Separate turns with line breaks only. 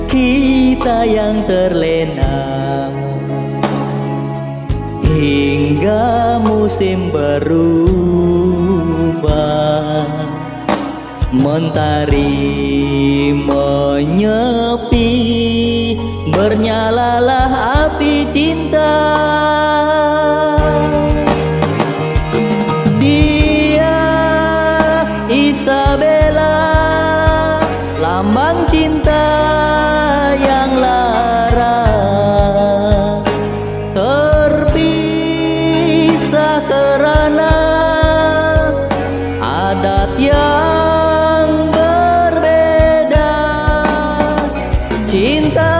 kita yang terlena hingga musim berubah. Mentari menyepi, bernyalalah api cinta. Dia Isabella, lambang cinta yang lara, terpisah karena adat yang berbeda. Cinta